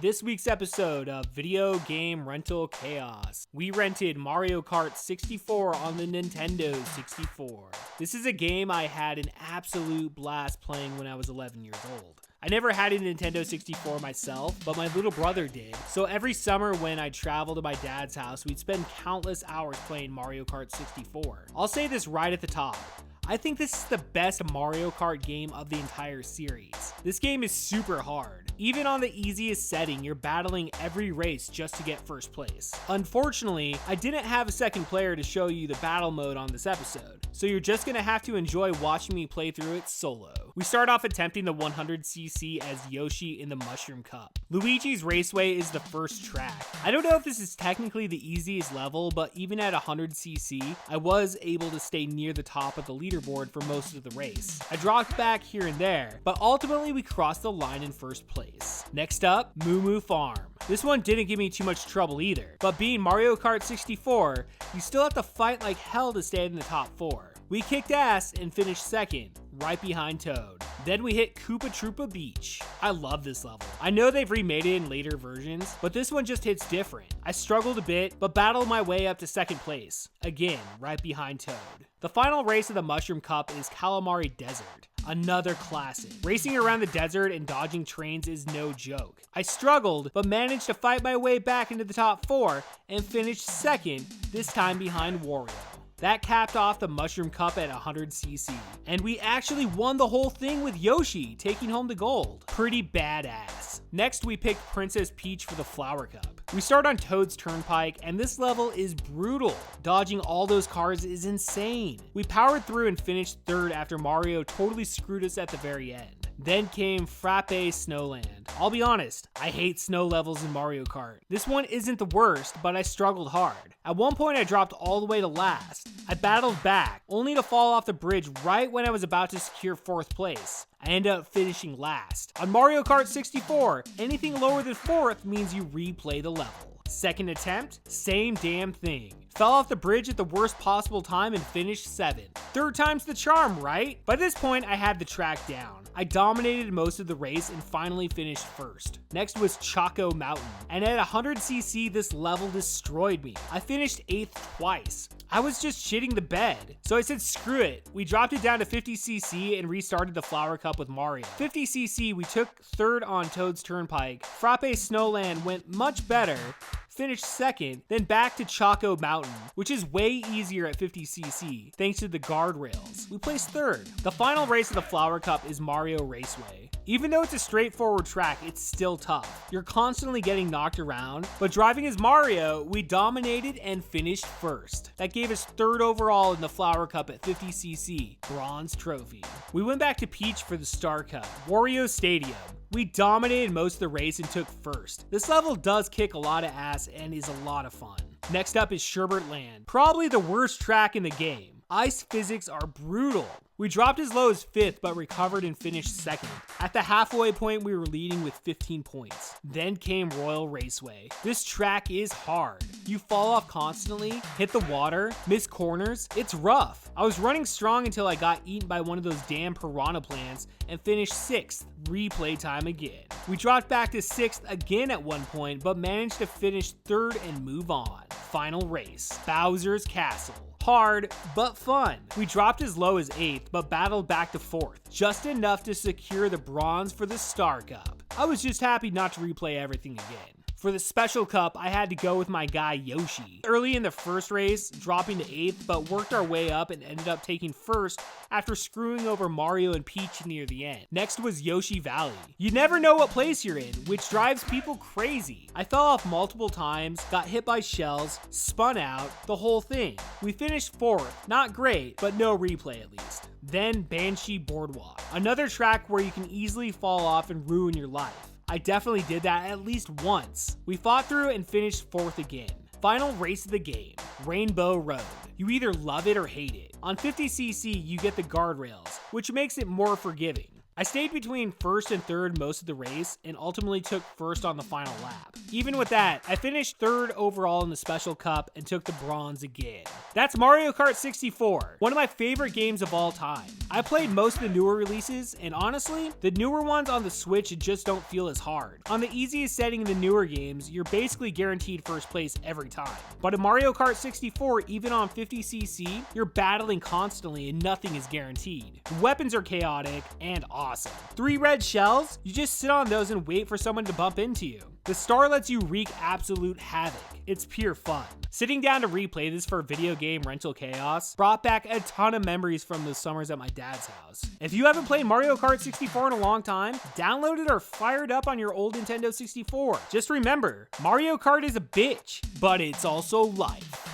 this week's episode of Video Game Rental Chaos. We rented Mario Kart 64 on the Nintendo 64. This is a game I had an absolute blast playing when I was 11 years old. I never had a Nintendo 64 myself, but my little brother did. So every summer when I traveled to my dad's house, we'd spend countless hours playing Mario Kart 64. I'll say this right at the top. I think this is the best Mario Kart game of the entire series. This game is super hard. Even on the easiest setting, you're battling every race just to get first place. Unfortunately, I didn't have a second player to show you the battle mode on this episode, so you're just gonna have to enjoy watching me play through it solo. We start off attempting the 100cc as Yoshi in the Mushroom Cup. Luigi's Raceway is the first track. I don't know if this is technically the easiest level, but even at 100cc, I was able to stay near the top of the leaderboard for most of the race. I dropped back here and there, but ultimately we crossed the line in first place. Next up, Moo Moo Farm. This one didn't give me too much trouble either, but being Mario Kart 64, you still have to fight like hell to stay in the top 4. We kicked ass and finished second, right behind Toad. Then we hit Koopa Troopa Beach. I love this level. I know they've remade it in later versions, but this one just hits different. I struggled a bit, but battled my way up to second place. Again, right behind Toad. The final race of the Mushroom Cup is Calamari Desert. Another classic. Racing around the desert and dodging trains is no joke. I struggled, but managed to fight my way back into the top 4 and finished second, this time behind Wario. That capped off the Mushroom Cup at 100cc. And we actually won the whole thing with Yoshi taking home the gold. Pretty badass. Next, we picked Princess Peach for the Flower Cup. We start on Toad's Turnpike, and this level is brutal. Dodging all those cars is insane. We powered through and finished third after Mario totally screwed us at the very end. Then came Frappe Snowland. I'll be honest, I hate snow levels in Mario Kart. This one isn't the worst, but I struggled hard. At one point I dropped all the way to last. I battled back, only to fall off the bridge right when I was about to secure 4th place. I ended up finishing last. On Mario Kart 64, anything lower than 4th means you replay the level. Second attempt, same damn thing. Fell off the bridge at the worst possible time and finished 7th. Third time's the charm, right? By this point, I had the track down. I dominated most of the race and finally finished first. Next was Choco Mountain, and at 100cc, this level destroyed me. I finished 8th twice. I was just shitting the bed, so I said screw it. We dropped it down to 50cc and restarted the Flower Cup with Mario. 50cc, we took third on Toad's Turnpike. Frappe Snowland went much better, finished second, then back to Choco Mountain, which is way easier at 50cc, thanks to the guardrails. We placed third. The final race of the Flower Cup is Mario Raceway. Even though it's a straightforward track, it's still tough. You're constantly getting knocked around, but driving as Mario, we dominated and finished first. That gave us third overall in the Flower Cup at 50cc, bronze trophy. We went back to Peach for the Star Cup, Wario Stadium. We dominated most of the race and took first. This level does kick a lot of ass and is a lot of fun. Next up is Sherbert Land, probably the worst track in the game. Ice physics are brutal. We dropped as low as 5th, but recovered and finished 2nd. At the halfway point, we were leading with 15 points. Then came Royal Raceway. This track is hard. You fall off constantly, hit the water, miss corners. It's rough. I was running strong until I got eaten by one of those damn piranha plants and finished 6th. Replay time again. We dropped back to 6th again at one point, but managed to finish 3rd and move on. Final race, Bowser's Castle. Hard, but fun. We dropped as low as 8th, but battled back to 4th, just enough to secure the bronze for the Star Cup. I was just happy not to replay everything again. For the Special Cup, I had to go with my guy Yoshi. Early in the first race, dropping to 8th, but worked our way up and ended up taking first after screwing over Mario and Peach near the end. Next was Yoshi Valley. You never know what place you're in, which drives people crazy. I fell off multiple times, got hit by shells, spun out, the whole thing. We finished 4th, not great, but no replay at least. Then Banshee Boardwalk, another track where you can easily fall off and ruin your life. I definitely did that at least once. We fought through and finished 4th again. Final race of the game, Rainbow Road. You either love it or hate it. On 50cc, you get the guardrails, which makes it more forgiving. I stayed between first and third most of the race and ultimately took first on the final lap. Even with that, I finished third overall in the Special Cup and took the bronze again. That's Mario Kart 64, one of my favorite games of all time. I played most of the newer releases, and honestly, the newer ones on the Switch just don't feel as hard. On the easiest setting in the newer games, you're basically guaranteed first place every time. But in Mario Kart 64, even on 50cc, you're battling constantly and nothing is guaranteed. The weapons are chaotic and awesome. 3 red shells? You just sit on those and wait for someone to bump into you. The star lets you wreak absolute havoc. It's pure fun. Sitting down to replay this for video game rental chaos brought back a ton of memories from those summers at my dad's house. If you haven't played Mario Kart 64 in a long time, download it or fire it up on your old Nintendo 64. Just remember, Mario Kart is a bitch, but it's also life.